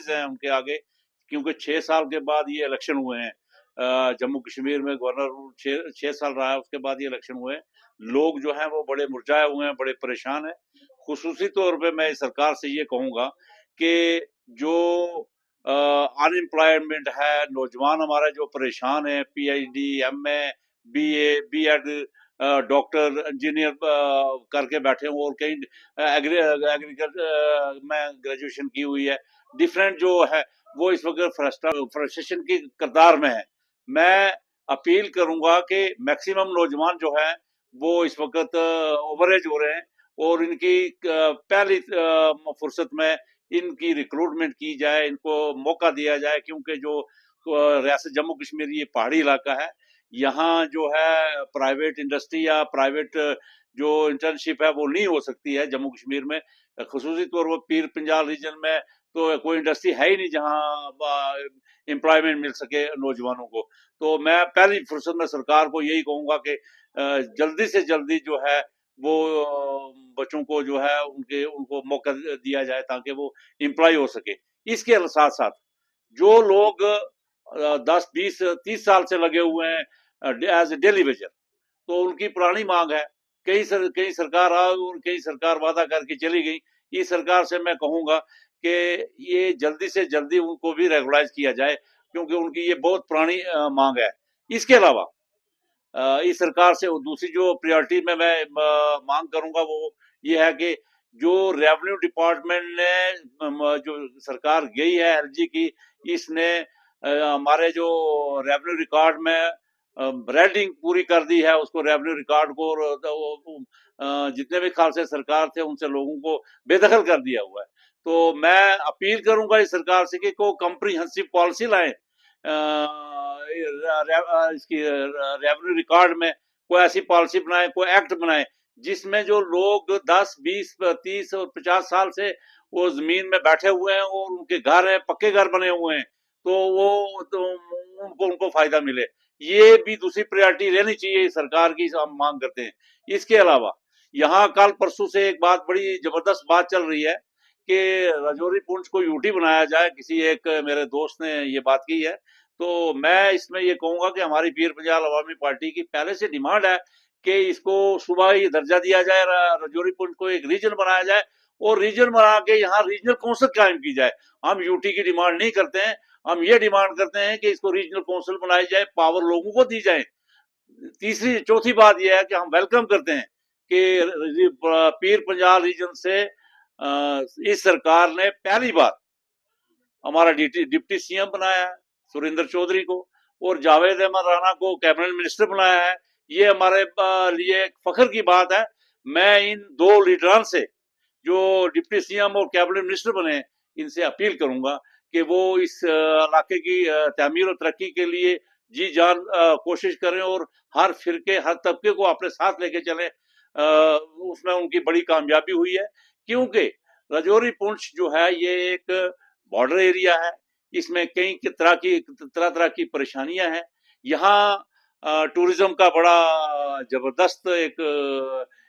Challenges हैं उनके आगे, क्योंकि 6 साल के बाद ये इलेक्शन हुए हैं। जम्मू कश्मीर में गवर्नर रूल 6 साल रहा है, उसके बाद ये इलेक्शन हुए हैं। लोग जो हैं वो बड़े मुरझाए हुए हैं, बड़े परेशान हैं। खुसूसी तौर पे मैं सरकार से ये कहूँगा कि जो अनएम्प्लॉयमेंट है, नौजवान हमारा जो परेशान है, PhD, MA, BA, BEd, doctor, engineer करके बैठे हुए, और कई एग्रीकल्चर में ग्रेजुएशन की हुई है। डिफरेंट जो है वो इस वक्त फ्रस्ट्रेशन की कतार में है। मैं अपील करूंगा कि मैक्सिमम नौजवान जो है वो इस वक्त ओवरेज हो रहे हैं, और इनकी पहली फुर्सत में इनकी रिक्रूटमेंट की जाए, इनको मौका दिया जाए, क्योंकि जो रियासत जम्मू कश्मीर ये पहाड़ी इलाका है, यहाँ जो है प्राइवेट इंडस्ट्री या प्राइवेट जो इंटर्नशिप है वो नहीं हो सकती है जम्मू कश्मीर में। खुसूसी तौर पर पीर पंजाल रीजन में तो कोई इंडस्ट्री है ही नहीं जहाँ एम्प्लॉयमेंट मिल सके नौजवानों को। तो मैं पहली फुर्सत में सरकार को यही कहूंगा कि जल्दी से जल्दी जो है वो बच्चों को जो है उनको मौका दिया जाए ताकि वो एम्प्लॉय हो सके। इसके साथ साथ जो लोग 10, 20, 30 साल से लगे हुए हैं एज ए डेली वेजर, तो उनकी पुरानी मांग है। कई सरकार आ और कई सरकार वादा करके चली गई। इस सरकार से मैं कहूंगा कि ये जल्दी से जल्दी उनको भी रेगुलाइज किया जाए, क्योंकि उनकी ये बहुत पुरानी मांग है। इसके अलावा इस सरकार से दूसरी जो प्रायोरिटी में मैं मांग करूंगा वो ये है कि जो रेवेन्यू डिपार्टमेंट ने जो सरकार गई है एलजी की, इसने हमारे जो रेवेन्यू रिकॉर्ड में रेडिंग पूरी कर दी है, उसको रेवेन्यू रिकॉर्ड को, और जितने भी खालसे सरकार थे उनसे लोगों को बेदखल कर दिया हुआ है। तो मैं अपील करूंगा इस सरकार से कि को कम्प्रीहेंसिव पॉलिसी लाएं, इसकी रेवेन्यू रिकॉर्ड में कोई ऐसी पॉलिसी बनाए, कोई एक्ट बनाए जिसमें जो लोग 10, 20, 30 और 50 साल से वो जमीन में बैठे हुए हैं और उनके घर है, पक्के घर बने हुए हैं, तो उनको फायदा मिले। ये भी दूसरी प्रायोरिटी रहनी चाहिए सरकार की, हम मांग करते हैं। इसके अलावा यहाँ कल परसों से एक बात, बड़ी जबरदस्त बात चल रही है कि राजौरी पुंछ को यूटी बनाया जाए। किसी एक मेरे दोस्त ने ये बात की है, तो मैं इसमें ये कहूंगा कि हमारी पीर पंजाल अवामी पार्टी की पहले से डिमांड है कि इसको सुबह ही दर्जा दिया जाए, राजौरी पुंछ को एक रीजन बनाया जाए, और रीजन बना के यहाँ रीजनल काउंसिल कायम की जाए। हम यूटी की डिमांड नहीं करते हैं, हम ये डिमांड करते हैं कि इसको रीजनल काउंसिल बनाई जाए, पावर लोगों को दी जाए। चौथी बात यह है कि हम वेलकम करते हैं कि पीर पंजाल रीजन से इस सरकार ने पहली बार हमारा डिप्टी सीएम बनाया है सुरेंद्र चौधरी को, और जावेद अहमद राणा को कैबिनेट मिनिस्टर बनाया है। ये हमारे लिए एक फख्र की बात है। मैं इन दो लीडरान से, जो डिप्टी सीएम और कैबिनेट मिनिस्टर बने, इनसे अपील करूंगा कि वो इस इलाके की तामीर और तरक्की के लिए जी जान कोशिश करें, और हर फिरके, हर तबके को अपने साथ लेके चलें। उसमें उनकी बड़ी कामयाबी हुई है, क्योंकि राजौरी पुंछ जो है ये एक बॉर्डर एरिया है। इसमें कई तरह की परेशानियां हैं। यहाँ टूरिज्म का बड़ा जबरदस्त एक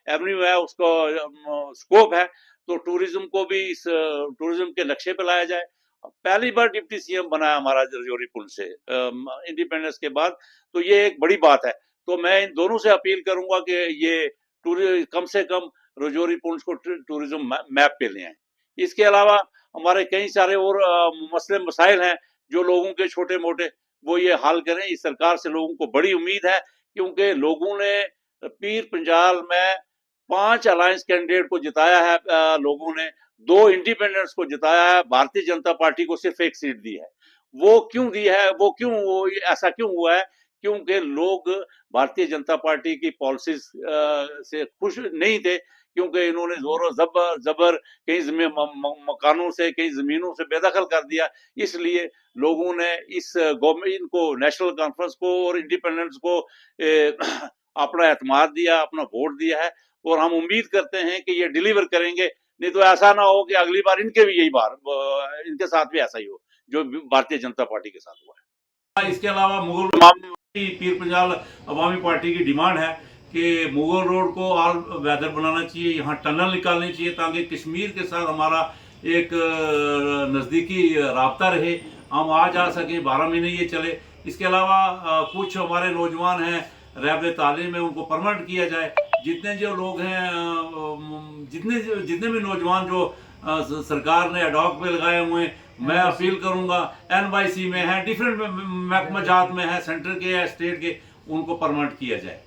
एवेन्यू है, उसको स्कोप है। तो टूरिज्म को भी इस टूरिज्म के नक्शे पे लाया जाए। पहली बार डिप्टी सीएम बना है हमारा राजौरी पुंछ से इंडिपेंडेंस के बाद, तो ये एक बड़ी बात है। तो मैं इन दोनों से अपील करूंगा कि ये कम से कम राजौरी पुंछ को टूरिज्म मैप पे ले आए। इसके अलावा हमारे कई सारे और मसले मसाइल हैं जो लोगों के छोटे मोटे, वो ये हल करें। इस सरकार से लोगों को बड़ी उम्मीद है, क्योंकि लोगों ने पीर पंजाल में 5 अलायंस कैंडिडेट को जिताया है, लोगों ने 2 इंडिपेंडेंट्स को जिताया है, भारतीय जनता पार्टी को सिर्फ 1 सीट दी है। वो क्यों दी है, वो ऐसा क्यों हुआ है? क्योंकि लोग भारतीय जनता पार्टी की पॉलिसीज से खुश नहीं थे, क्योंकि इन्होंने जोर जबर कई मकानों से, कई जमीनों से बेदखल कर दिया। इसलिए लोगों ने इस गवर्नमेंट इनको, नेशनल कॉन्फ्रेंस को और इंडिपेंडेंस को अपना एतमाद दिया, अपना वोट दिया है, और हम उम्मीद करते हैं कि ये डिलीवर करेंगे। नहीं तो ऐसा ना हो कि अगली बार इनके भी यही बार इनके साथ भी ऐसा ही हो जो भारतीय जनता पार्टी के साथ हुआ है। इसके अलावा मुगल पीर पंजाल अवामी पार्टी की डिमांड है कि मुगल रोड को ऑल वेदर बनाना चाहिए, यहाँ टनल निकालनी चाहिए, ताकि कश्मीर के साथ हमारा एक नज़दीकी राब्ता रहे, हम आ जा सकें, 12 महीने ये चले। इसके अलावा कुछ हमारे नौजवान हैं रैब तालीम में, उनको परमानेंट किया जाए। जितने जो लोग हैं जितने भी नौजवान जो सरकार ने एडॉक पे लगाए हुए हैं, मैं अपील करूंगा NYC में है, डिफरेंट महकमा जात में है, सेंटर के या स्टेट के, उनको परमानेंट किया जाए।